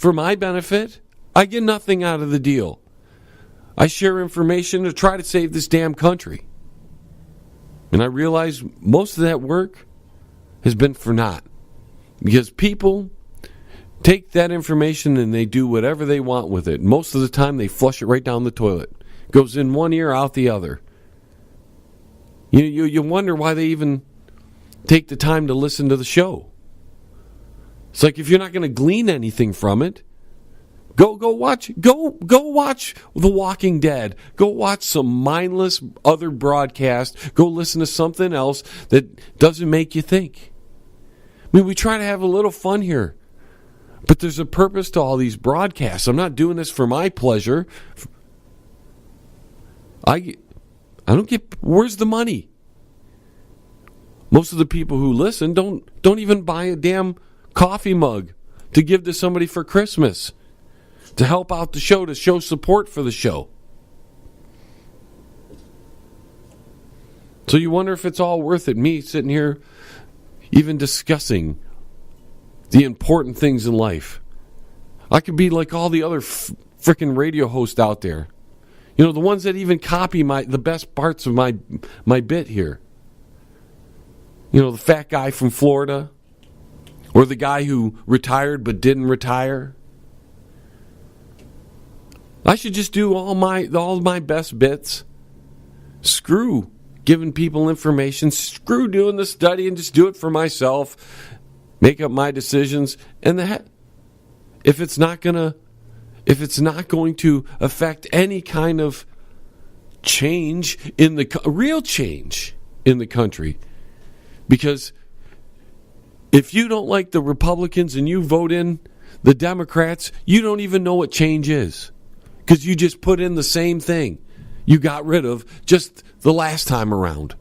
for my benefit. I get nothing out of the deal. I share information to try to save this damn country. And I realize most of that work has been for naught. Because people take that information and they do whatever they want with it. Most of the time they flush it right down the toilet. Goes in one ear, out the other. You wonder why they even take the time to listen to the show. It's like if you're not going to glean anything from it, go watch The Walking Dead. Go watch some mindless other broadcast. Go listen to something else that doesn't make you think. I mean, we try to have a little fun here, but there's a purpose to all these broadcasts. I'm not doing this for my pleasure. I don't get, where's the money? Most of the people who listen don't even buy a damn coffee mug to give to somebody for Christmas, to help out the show, to show support for the show. So you wonder if it's all worth it, me sitting here even discussing the important things in life. I could be like all the other freaking radio hosts out there. You know, the ones that even copy the best parts of my bit here. You know, the fat guy from Florida, or the guy who retired but didn't retire. I should just do all my best bits. Screw giving people information. Screw doing the study and just do it for myself. Make up my decisions. And if it's not going to affect any kind of change in real change in the country, because if you don't like the Republicans and you vote in the Democrats, you don't even know what change is, because you just put in the same thing you got rid of just the last time around.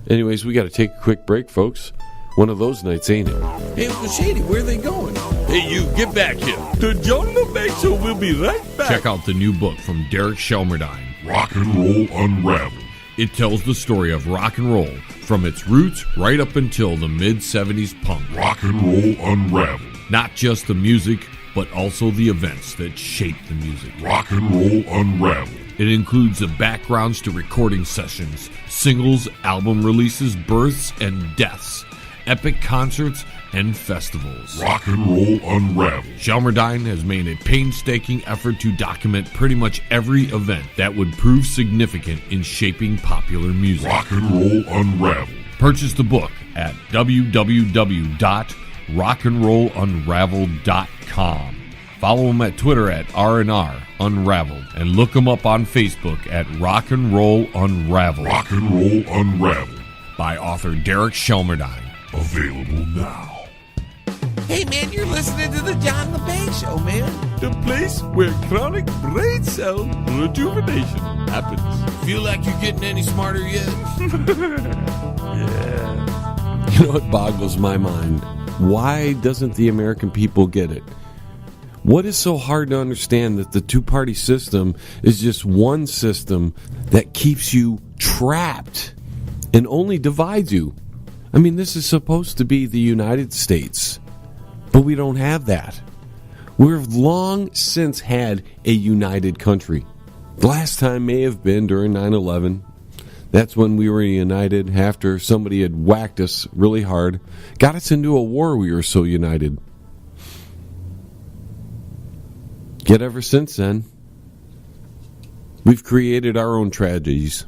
Anyways, we got to take a quick break, folks. One of those nights, ain't it? Hey, Uncle Shady, where are they going? Hey, you, get back here. The John LeBang Show will be right back. Check out the new book from Derek Shelmerdine, Rock and Roll Unraveled. It tells the story of rock and roll from its roots right up until the mid-'70s punk. Rock and Roll Unraveled. Not just the music, but also the events that shaped the music. Rock and Roll Unraveled. It includes the backgrounds to recording sessions, singles, album releases, births and deaths, epic concerts, and festivals. Rock and Roll Unraveled. Shelmerdine has made a painstaking effort to document pretty much every event that would prove significant in shaping popular music. Rock and Roll Unraveled. Purchase the book at www.rockandrollunraveled.com. Follow him at Twitter at R&R Unraveled, and look him up on Facebook at Rock and Roll Unraveled. Rock and Roll Unraveled. By author Derek Shelmerdine. Available now. Hey, man, you're listening to the John LeBang Show, man. The place where chronic brain cell rejuvenation happens. Feel like you're getting any smarter yet? Yeah. You know what boggles my mind? Why doesn't the American people get it? What is so hard to understand that the two-party system is just one system that keeps you trapped and only divides you? I mean, this is supposed to be the United States, but we don't have that. We've long since had a united country. The last time may have been during 9/11. That's when we were united after somebody had whacked us really hard, got us into a war. We were so united. Yet ever since then, we've created our own tragedies.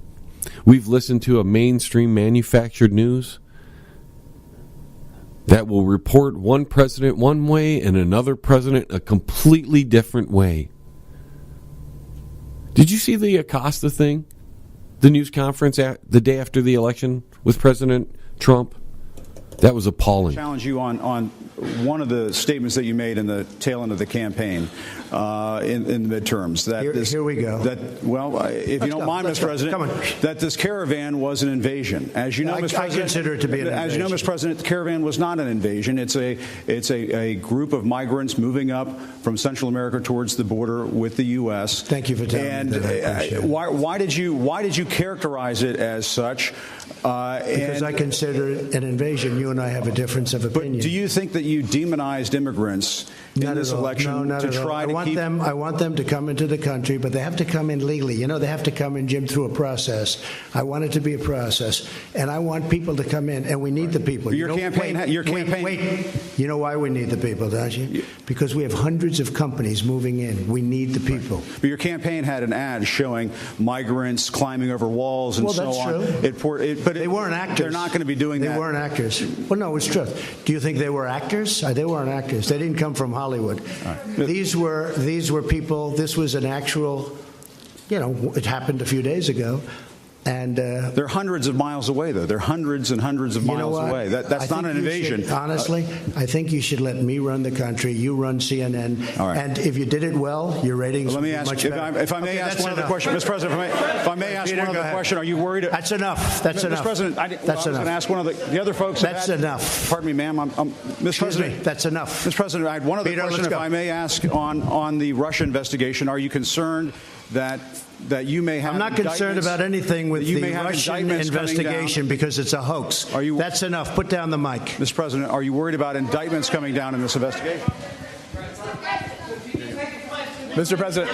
We've listened to a mainstream manufactured news that will report one president one way and another president a completely different way. Did you see the Acosta thing? The news conference the day after the election with President Trump? That was appalling. Challenge you on one of the statements that you made in the tail end of the campaign in the midterms. That here we go. If you don't mind, Mr. President, that this caravan was an invasion. As you know, Mr. President, I consider it to be an invasion. As you know, Mr. President, the caravan was not an invasion. It's a group of migrants moving up from Central America towards the border with the U.S. Thank you for telling me that. I appreciate it. Why did you characterize it as such? Because I consider it an invasion. You and I have a difference of opinion. But do you think that you demonized immigrants in this election to try to keep? I want them to come into the country, but they have to come in legally. You know, they have to come in, Jim, through a process. I want it to be a process, and I want people to come in, and we need the people. Your campaign. Wait. You know why we need the people, don't you? Because we have hundreds of companies moving in. We need the people. But your campaign had an ad showing migrants climbing over walls and so on. That's true. But they weren't actors. They're not going to be doing that. They weren't actors. Well, no, it's true. Do you think they were actors? They weren't actors. They didn't come from Hollywood. Right. These were people. This was an actual. It happened a few days ago. And they're hundreds of miles away, though. They're hundreds and hundreds of miles away. That's not an invasion. Honestly, I think you should let me run the country. You run CNN. All right. And if you did it well, your ratings would be much better. If I may ask one other question, Mr. President, if I may ask one other question, are you worried? That's enough. That's enough. Mr. President, I was going to ask one of the other folks. That's enough. Pardon me, ma'am. Mr. President, that's enough. Mr. President, I had one other question, if I may ask, on the Russia investigation. Are you concerned that you may have? I'm not concerned about anything with the Russian investigation because it's a hoax. That's enough. Put down the mic. Mr. President, are you worried about indictments coming down in this investigation? Mr. President.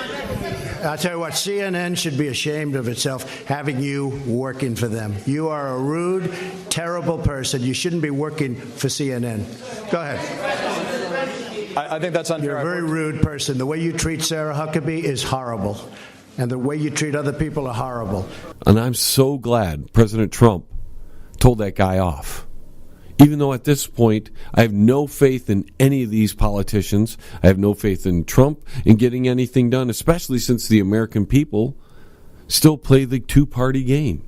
I'll tell you what, CNN should be ashamed of itself having you working for them. You are a rude, terrible person. You shouldn't be working for CNN. Go ahead. I think that's unfair. You're a very rude person. The way you treat Sarah Huckabee is horrible. And the way you treat other people are horrible. And I'm so glad President Trump told that guy off. Even though at this point, I have no faith in any of these politicians. I have no faith in Trump in getting anything done, especially since the American people still play the two-party game.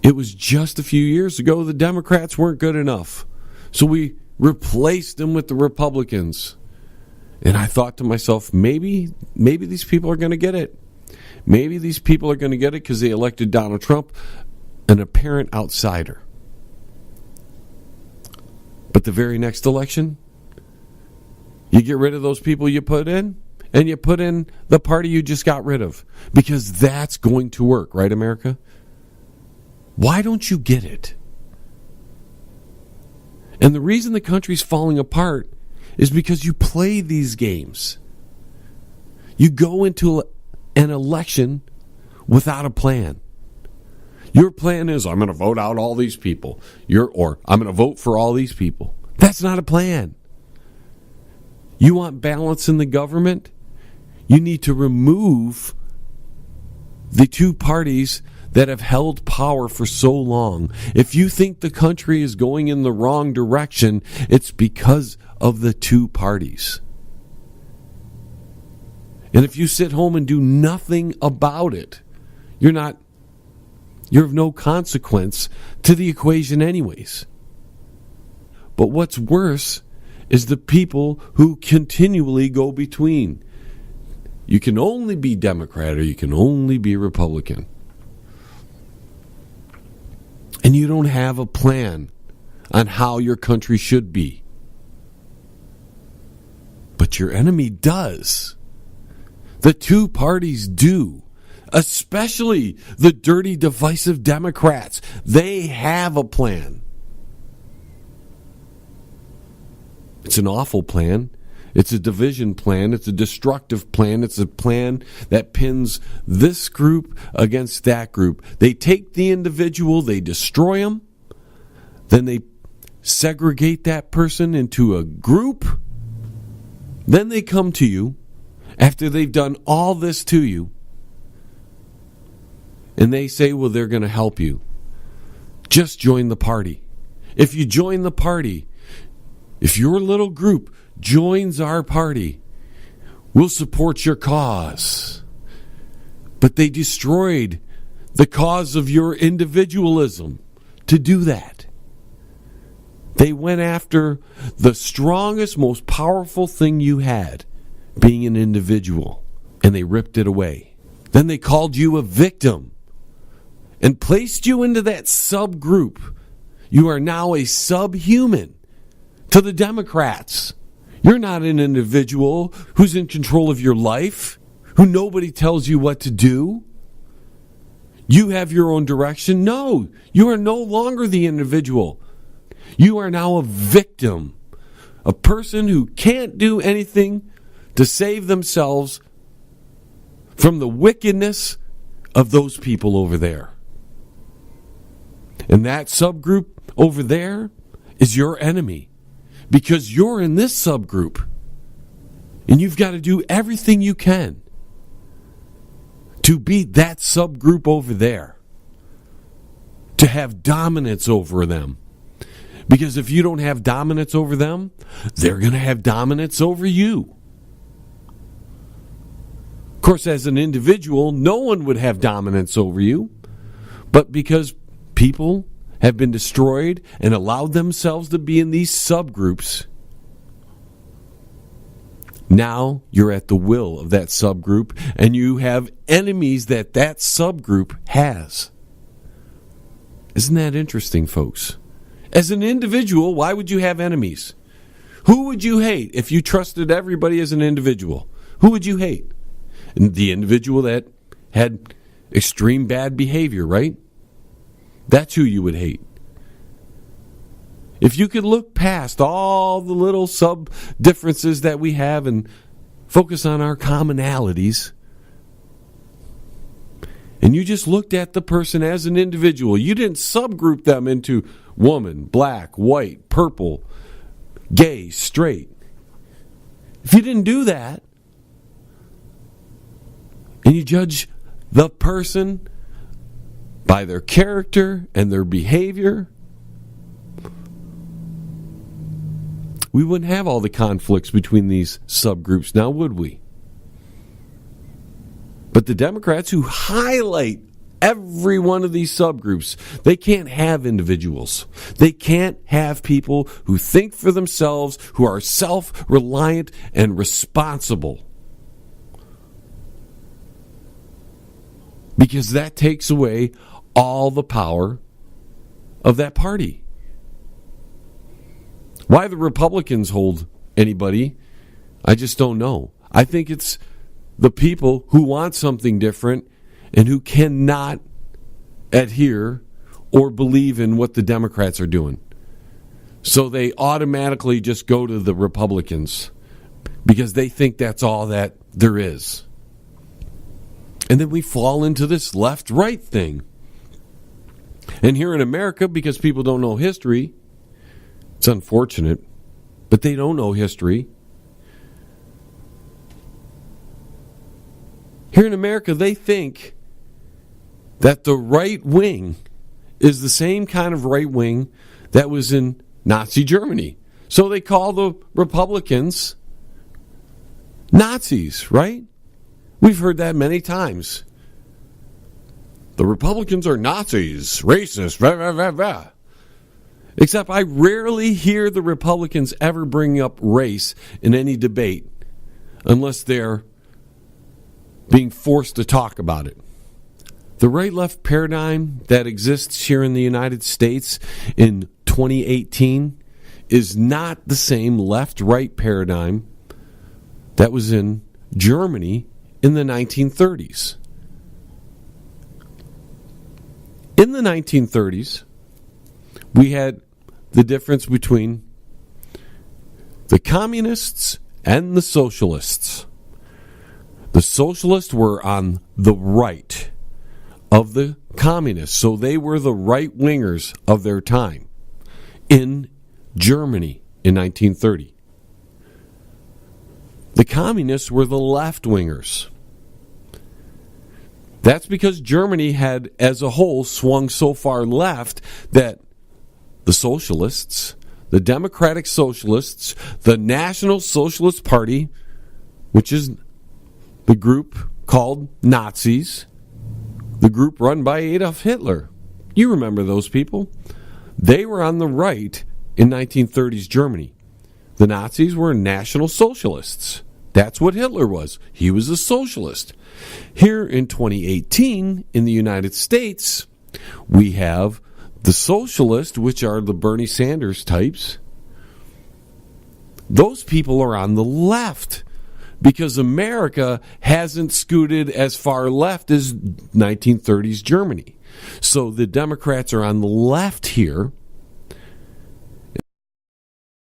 It was just a few years ago the Democrats weren't good enough. So we replaced them with the Republicans. And I thought to myself, maybe these people are going to get it. Maybe these people are going to get it because they elected Donald Trump, an apparent outsider. But the very next election, you get rid of those people you put in, and you put in the party you just got rid of. Because that's going to work, right, America? Why don't you get it? And the reason the country's falling apart is because you play these games. You go into an election without a plan. Your plan is, I'm going to vote out all these people. Or I'm going to vote for all these people. That's not a plan. You want balance in the government? You need to remove the two parties that have held power for so long. If you think the country is going in the wrong direction, it's because of the two parties. And if you sit home and do nothing about it, you're of no consequence to the equation anyways. But what's worse is the people who continually go between. You can only be Democrat or you can only be Republican. And you don't have a plan on how your country should be. But your enemy does. The two parties do. Especially the dirty, divisive Democrats. They have a plan. It's an awful plan. It's a division plan. It's a destructive plan. It's a plan that pins this group against that group. They take the individual, they destroy them, then they segregate that person into a group. Then they come to you after they've done all this to you, and they say, well, they're going to help you. Just join the party. If you join the party, if your little group joins our party, we'll support your cause. But they destroyed the cause of your individualism to do that. They went after the strongest, most powerful thing you had, being an individual, and they ripped it away. Then they called you a victim and placed you into that subgroup. You are now a subhuman to the Democrats. You're not an individual who's in control of your life, who nobody tells you what to do. You have your own direction. No, you are no longer the individual. You are now a victim, a person who can't do anything to save themselves from the wickedness of those people over there. And that subgroup over there is your enemy, because you're in this subgroup. And you've got to do everything you can to beat that subgroup over there, to have dominance over them. Because if you don't have dominance over them, they're going to have dominance over you. Of course, as an individual, no one would have dominance over you. But because people have been destroyed and allowed themselves to be in these subgroups, now you're at the will of that subgroup, and you have enemies that subgroup has. Isn't that interesting, folks? As an individual, why would you have enemies? Who would you hate if you trusted everybody as an individual? Who would you hate? The individual that had extreme bad behavior, right? That's who you would hate. If you could look past all the little sub differences that we have and focus on our commonalities, and you just looked at the person as an individual, you didn't subgroup them into woman, black, white, purple, gay, straight. If you didn't do that, and you judge the person by their character and their behavior, we wouldn't have all the conflicts between these subgroups now, would we? But the Democrats, who highlight every one of these subgroups, they can't have individuals. They can't have people who think for themselves, who are self-reliant and responsible. Because that takes away all the power of that party. Why the Republicans hold anybody, I just don't know. I think it's the people who want something different and who cannot adhere or believe in what the Democrats are doing. So they automatically just go to the Republicans because they think that's all that there is. And then we fall into this left-right thing. And here in America, because people don't know history, it's unfortunate, but they don't know history. Here in America, they think that the right wing is the same kind of right wing that was in Nazi Germany. So they call the Republicans Nazis, right? We've heard that many times. The Republicans are Nazis, racist, blah, blah, blah, blah. Except I rarely hear the Republicans ever bring up race in any debate unless they're being forced to talk about it. The right-left paradigm that exists here in the United States in 2018 is not the same left-right paradigm that was in Germany in the 1930s. In the 1930s, we had the difference between the communists and the socialists. The socialists were on the right of the communists, so they were the right-wingers of their time in Germany in 1930. The communists were the left-wingers. That's because Germany had, as a whole, swung so far left that the socialists, the Democratic Socialists, the National Socialist Party, which is the group called Nazis, the group run by Adolf Hitler. You remember those people. They were on the right in 1930s Germany. The Nazis were National Socialists. That's what Hitler was. He was a socialist. Here in 2018, in the United States, we have the socialists, which are the Bernie Sanders types. Those people are on the left because America hasn't scooted as far left as 1930s Germany. So the Democrats are on the left here,